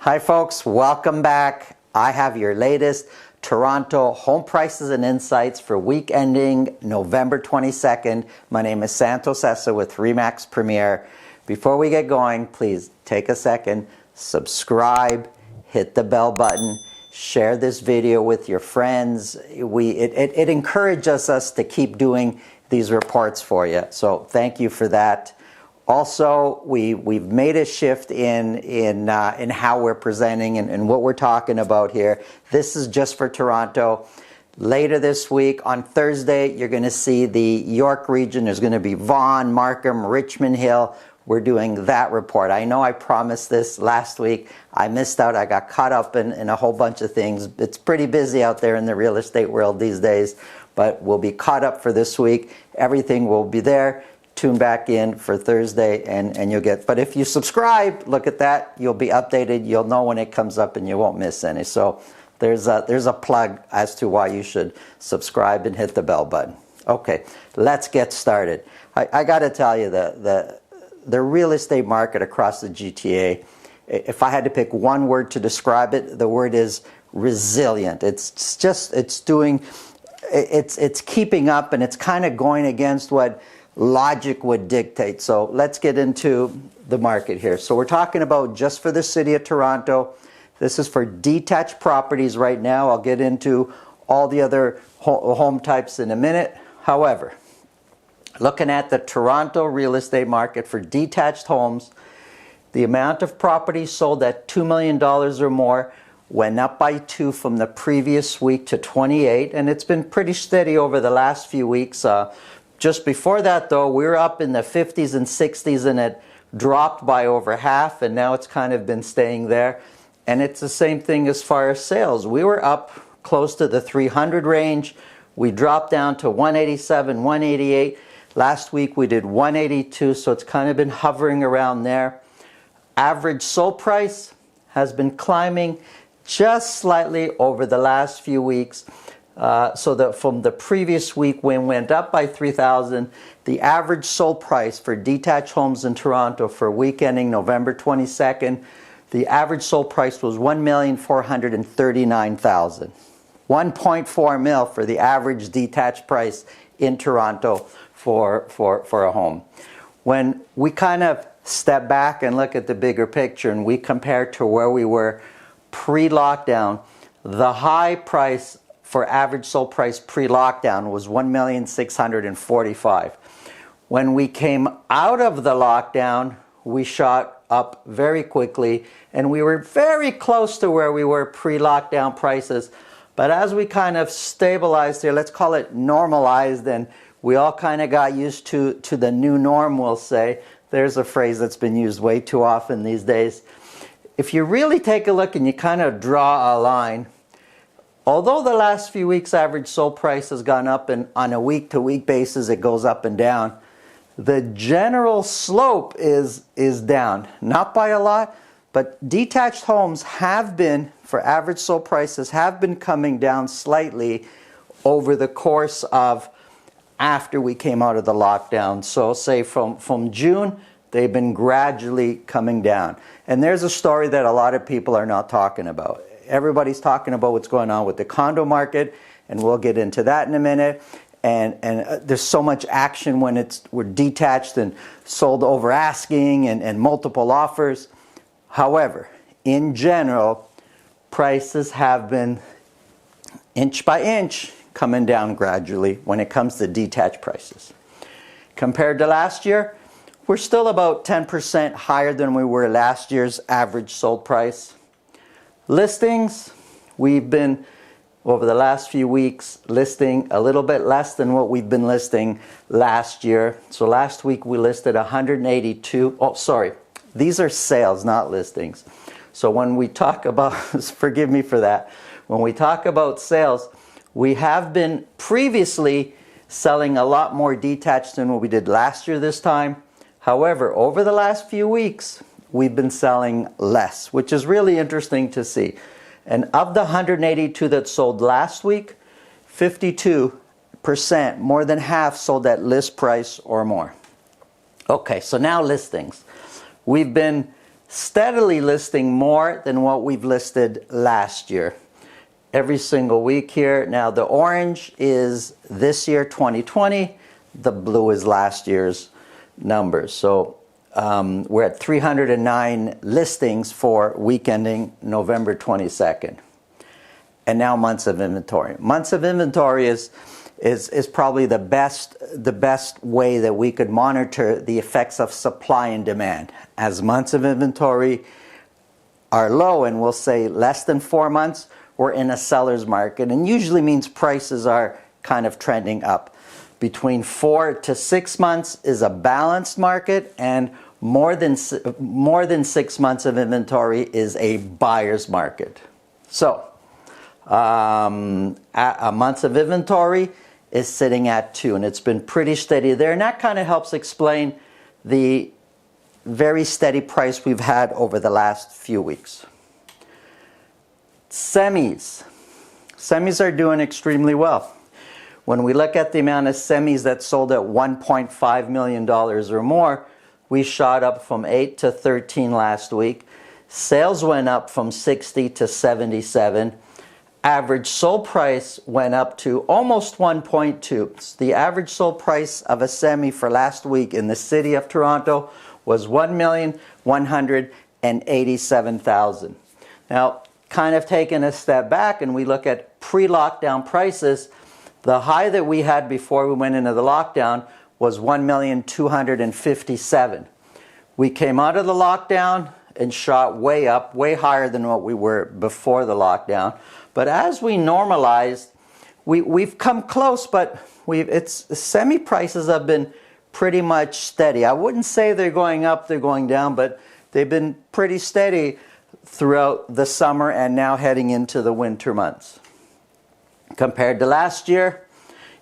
Hi folks, welcome back. I have your latest Toronto home prices and insights for week ending November 22nd. My name is Santo Sessa with RE/MAX Premier. Before we get going, please take a second, subscribe, hit the bell button, share this video with your friends. It encourages us to keep doing these reports for you. So thank you for that. Also, we've made a shift in how we're presenting and what we're talking about here. This is just for Toronto. Later this week, on Thursday, you're going to see the York region. There's going to be Vaughan, Markham, Richmond Hill. We're doing that report. I know I promised this last week. I missed out. I got caught up in a whole bunch of things. It's pretty busy out there in the real estate world these days, but we'll be caught up for this week. Everything will be there. Tune back in for Thursday and you'll get, but if you subscribe, look at that, you'll be updated, you'll know when it comes up and you won't miss any. So there's a plug as to why you should subscribe and hit the bell button. Okay, let's get started. I got to tell you, the real estate market across the GTA, if I had to pick one word to describe it, the word is resilient. It's keeping up, and it's kind of going against what logic would dictate. So let's get into the market here. So we're talking about just for the city of Toronto. This is for detached properties right now. I'll get into all the other home types in a minute. However, looking at the Toronto real estate market for detached homes, the amount of properties sold at $2 million or more went up by 2 from the previous week to 28, and it's been pretty steady over the last few weeks. Just before that, though, we were up in the 50s and 60s, and it dropped by over half, and now it's kind of been staying there. And it's the same thing as far as sales. We were up close to the 300 range. We dropped down to 187, 188. Last week we did 182, so it's kind of been hovering around there. Average sold price has been climbing just slightly over the last few weeks. So that from the previous week when it went up by 3,000, the average sold price for detached homes in Toronto for week ending November 22nd, the average sold price was $1,439,000. 1.4 mil for the average detached price in Toronto for a home. When we kind of step back and look at the bigger picture and we compare to where we were pre-lockdown, the high price for average sold price pre-lockdown was $1,645,000. When we came out of the lockdown, we shot up very quickly, and we were very close to where we were pre-lockdown prices. But as we kind of stabilized here, let's call it normalized, and we all kind of got used to the new norm, we'll say. There's a phrase that's been used way too often these days. If you really take a look and you kind of draw a line, although the last few weeks average sold price has gone up, and on a week-to-week basis it goes up and down, the general slope is down. Not by a lot, but detached homes have been, for average sold prices, have been coming down slightly over the course of after we came out of the lockdown. So say from June, they've been gradually coming down. And there's a story that a lot of people are not talking about. Everybody's talking about what's going on with the condo market, and we'll get into that in a minute. And there's so much action when we're detached and sold over asking and multiple offers. However, in general, prices have been inch by inch coming down gradually when it comes to detached prices. Compared to last year, we're still about 10% higher than we were last year's average sold price. Listings, we've been, over the last few weeks, listing a little bit less than what we've been listing last year. So last week we listed 182. Oh, sorry. These are sales, not listings. So when we talk about, forgive me for that, when we talk about sales, we have been previously selling a lot more detached than what we did last year this time. However, over the last few weeks, we've been selling less, which is really interesting to see. And of the 182 that sold last week, 52%, more than half, sold at list price or more. Okay, so now listings. We've been steadily listing more than what we've listed last year. Every single week here. Now the orange is this year, 2020. The blue is last year's numbers. So we're at 309 listings for week ending November 22nd. And now months of inventory. Months of inventory is probably the best way that we could monitor the effects of supply and demand. As months of inventory are low, and we'll say less than 4 months, we're in a seller's market, and usually means prices are kind of trending up. Between 4 to 6 months is a balanced market, and more than 6 months of inventory is a buyer's market. So a months of inventory is sitting at 2, and it's been pretty steady there, and that kind of helps explain the very steady price we've had over the last few weeks. Semis are doing extremely well. When we look at the amount of semis that sold at $1.5 million or more, we shot up from 8 to 13 last week. Sales went up from 60 to 77. Average sold price went up to almost 1.2. The average sold price of a semi for last week in the city of Toronto was $1,187,000. Now, kind of taking a step back and we look at pre-lockdown prices, the high that we had before we went into the lockdown was $1,257,000. We came out of the lockdown and shot way up, way higher than what we were before the lockdown. But as we normalized, we've come close, but semi prices have been pretty much steady. I wouldn't say they're going up, they're going down, but they've been pretty steady throughout the summer and now heading into the winter months. Compared to last year,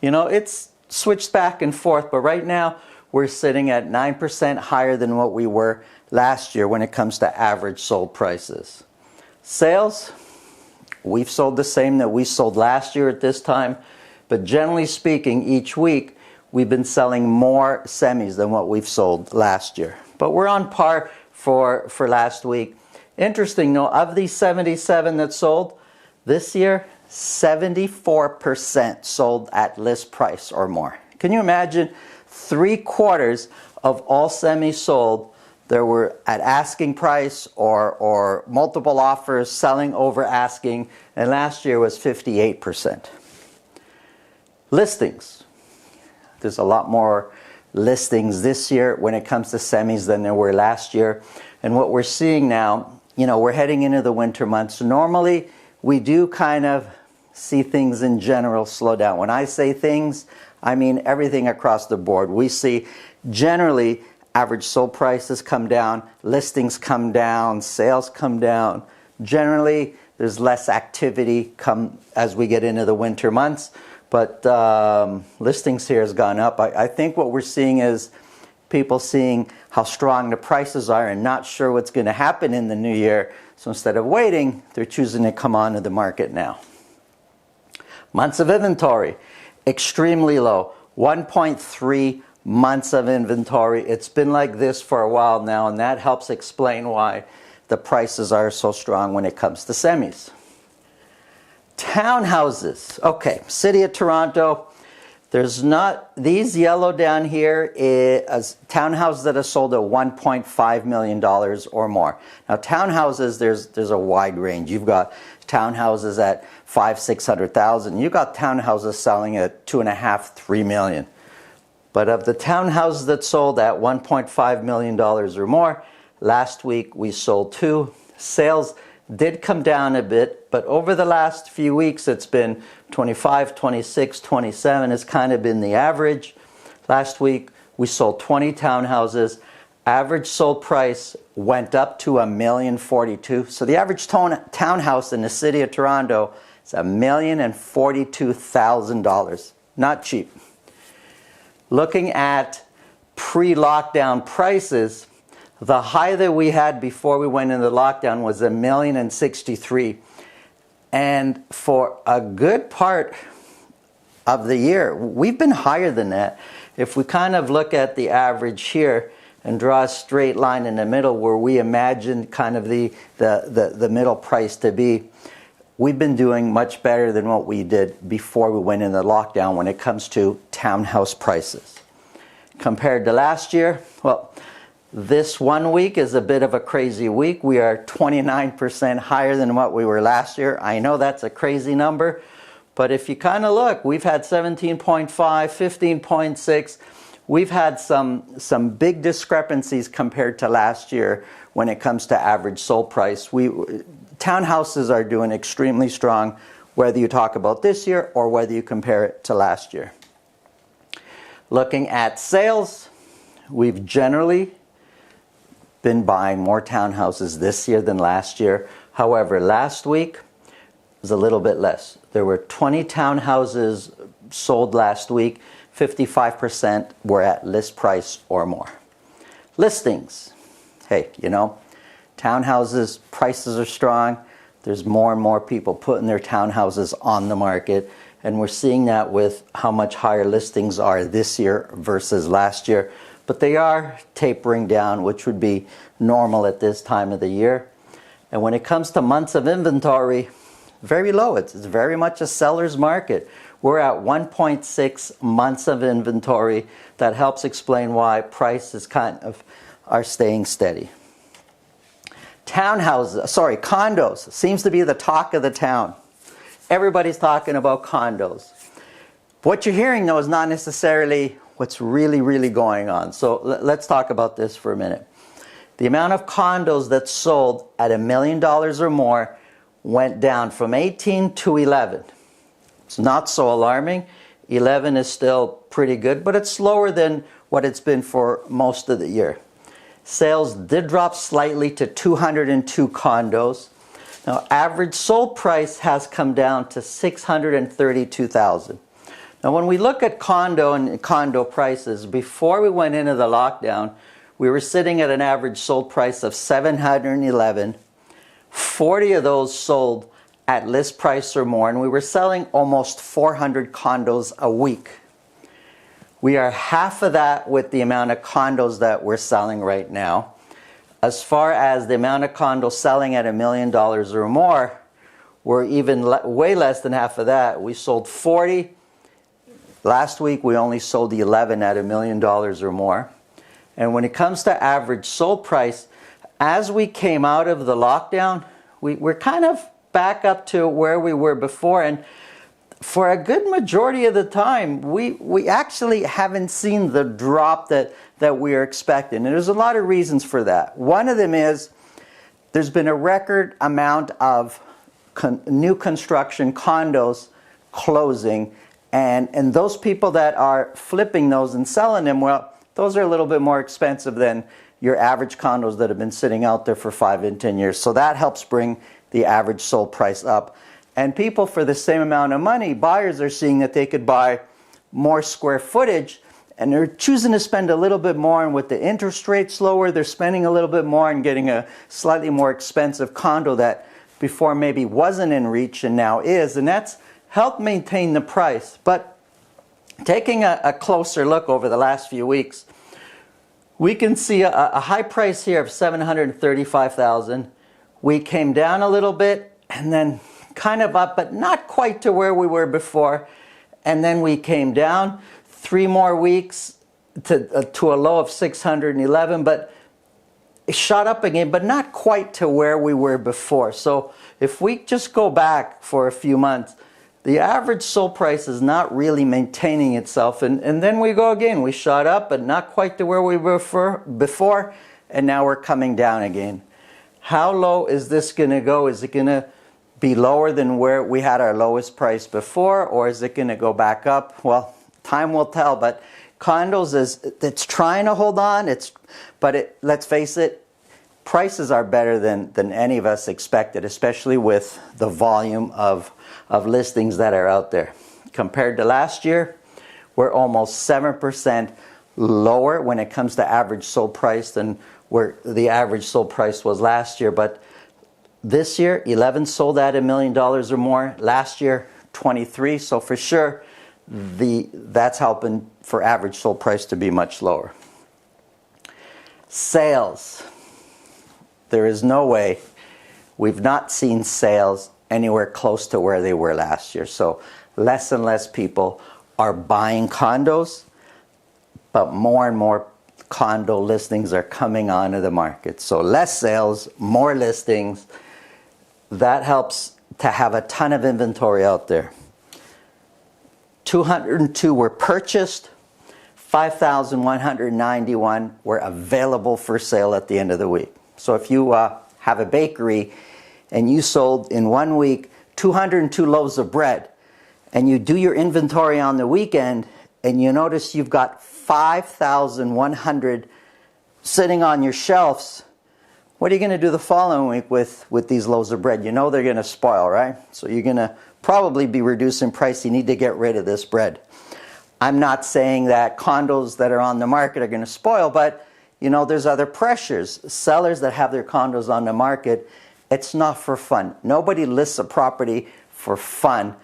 it's switched back and forth, but right now we're sitting at 9% higher than what we were last year when it comes to average sold prices. Sales, we've sold the same that we sold last year at this time, but generally speaking, each week we've been selling more semis than what we've sold last year. But we're on par for last week. Interesting, though, of these 77 that sold this year, 74% sold at list price or more. Can you imagine? 3/4 of all semis sold, there were at asking price or multiple offers, selling over asking, and last year was 58%. Listings. There's a lot more listings this year when it comes to semis than there were last year. And what we're seeing now, we're heading into the winter months. Normally, we do kind of see things in general slow down. When I say things, I mean everything across the board. We see generally average sold prices come down, listings come down, sales come down. Generally, there's less activity come as we get into the winter months, but listings here has gone up. I think what we're seeing is people seeing how strong the prices are and not sure what's going to happen in the new year. So instead of waiting, they're choosing to come onto the market now. Months of inventory, extremely low, 1.3 months of inventory. It's been like this for a while now, and that helps explain why the prices are so strong when it comes to semis. Townhouses. Okay, City of Toronto. There's not, these yellow down here is townhouses that are sold at $1.5 million or more. Now townhouses, there's a wide range. You've got townhouses at $500,000-$600,000. You've got townhouses selling at $2.5-3 million. But of the townhouses that sold at $1.5 million or more, last week we sold 2. Sales did come down a bit, but over the last few weeks it's been 25, 26, 27 has kind of been the average. Last week we sold 20 townhouses. Average sold price went up to $1,042,000. So the average townhouse in the city of Toronto is $1,042,000. Not cheap. Looking at pre-lockdown prices, the high that we had before we went into lockdown was $1,063,000. And for a good part of the year, we've been higher than that. If we kind of look at the average here, and draw a straight line in the middle where we imagine kind of the middle price to be, we've been doing much better than what we did before we went into lockdown when it comes to townhouse prices. Compared to last year, well, this 1 week is a bit of a crazy week. We are 29% higher than what we were last year. I know that's a crazy number, but if you kind of look, we've had 17.5, 15.6. We've had some big discrepancies compared to last year when it comes to average sold price. Townhouses are doing extremely strong, whether you talk about this year or whether you compare it to last year. Looking at sales, we've generally been buying more townhouses this year than last year. However, last week was a little bit less. There were 20 townhouses sold last week. 55% were at list price or more. Listings. Hey, you know, townhouses, prices are strong. There's more and more people putting their townhouses on the market. And we're seeing that with how much higher listings are this year versus last year. But they are tapering down, which would be normal at this time of the year. And when it comes to months of inventory, very low. It's very much a seller's market. We're at 1.6 months of inventory. That helps explain why prices kind of are staying steady. Condos seems to be the talk of the town. Everybody's talking about condos. What you're hearing, though, is not necessarily what's really going on. So let's talk about this for a minute. The amount of condos that sold at $1 million or more went down from 18 to 11. It's not so alarming. 11 is still pretty good, but it's lower than what it's been for most of the year. Sales did drop slightly to 202 condos. Now, average sold price has come down to $632,000. Now, when we look at condo prices, before we went into the lockdown, we were sitting at an average sold price of $711. 40 of those sold at list price or more, and we were selling almost 400 condos a week. We are half of that with the amount of condos that we're selling right now. As far as the amount of condos selling at $1 million or more, we're even way less than half of that. We sold 40. Last week, we only sold 11 at $1 million or more. And when it comes to average sold price, as we came out of the lockdown, we're kind of back up to where we were before. And for a good majority of the time, we actually haven't seen the drop that we are expecting. And there's a lot of reasons for that. One of them is there's been a record amount of new construction condos closing. And those people that are flipping those and selling them, well, those are a little bit more expensive than your average condos that have been sitting out there for 5 and 10 years. So that helps bring the average sold price up. And people, for the same amount of money, buyers are seeing that they could buy more square footage, and they're choosing to spend a little bit more. And with the interest rates lower, they're spending a little bit more and getting a slightly more expensive condo that before maybe wasn't in reach and now is. And that's helped maintain the price. But taking a closer look over the last few weeks, we can see a high price here of $735,000. We came down a little bit and then kind of up, but not quite to where we were before. And then we came down 3 more weeks to a low of 611, but it shot up again, but not quite to where we were before. So if we just go back for a few months, the average sold price is not really maintaining itself. And then we go again. We shot up, but not quite to where we were before, and now we're coming down again. How low is this going to go? Is it going to be lower than where we had our lowest price before, or is it going to go back up? Well, time will tell, but condos it's trying to hold on. Let's face it, prices are better than any of us expected, especially with the volume of listings that are out there. Compared to last year, we're almost 7% lower when it comes to average sold price than where the average sold price was last year. But this year, 11 sold at $1 million or more. Last year, 23. So for sure, that's helping for average sold price to be much lower. Sales. There is no way. We've not seen sales anywhere close to where they were last year. So less and less people are buying condos, but more and more condo listings are coming onto the market. So less sales, more listings. That helps to have a ton of inventory out there. 202 were purchased, 5,191 were available for sale at the end of the week. So if you have a bakery and you sold in 1 week 202 loaves of bread, and you do your inventory on the weekend and you notice you've got 5,100 sitting on your shelves, what are you going to do the following week with these loaves of bread? You know they're going to spoil, right? So you're going to probably be reducing price. You need to get rid of this bread. I'm not saying that condos that are on the market are going to spoil, but you know, there's other pressures. Sellers that have their condos on the market, it's not for fun. Nobody lists a property for fun.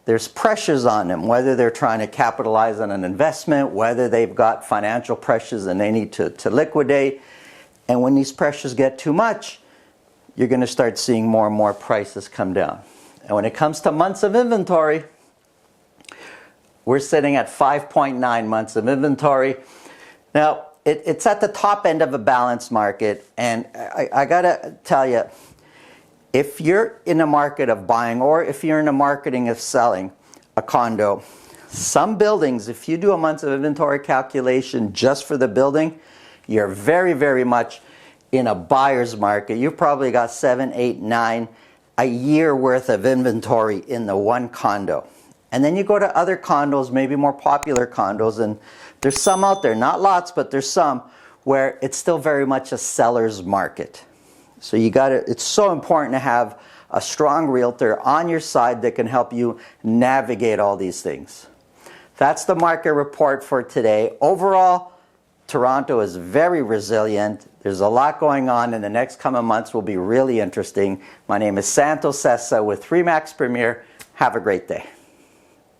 There's pressures on them, whether they're trying to capitalize on an investment, whether they've got financial pressures and they need to liquidate. And when these pressures get too much, you're going to start seeing more and more prices come down. And when it comes to months of inventory, we're sitting at 5.9 months of inventory. Now, it's at the top end of a balanced market, and I gotta tell you, if you're in a market of buying or if you're in a marketing of selling a condo, some buildings, if you do a months of inventory calculation just for the building, you're very, very much in a buyer's market. You've probably got 7, 8, 9, a year worth of inventory in the one condo. And then you go to other condos, maybe more popular condos, and there's some out there, not lots, but there's some where it's still very much a seller's market. So it's so important to have a strong realtor on your side that can help you navigate all these things. That's the market report for today. Overall, Toronto is very resilient. There's a lot going on, and the next coming months will be really interesting. My name is Santo Sessa with Remax Premier. Have a great day.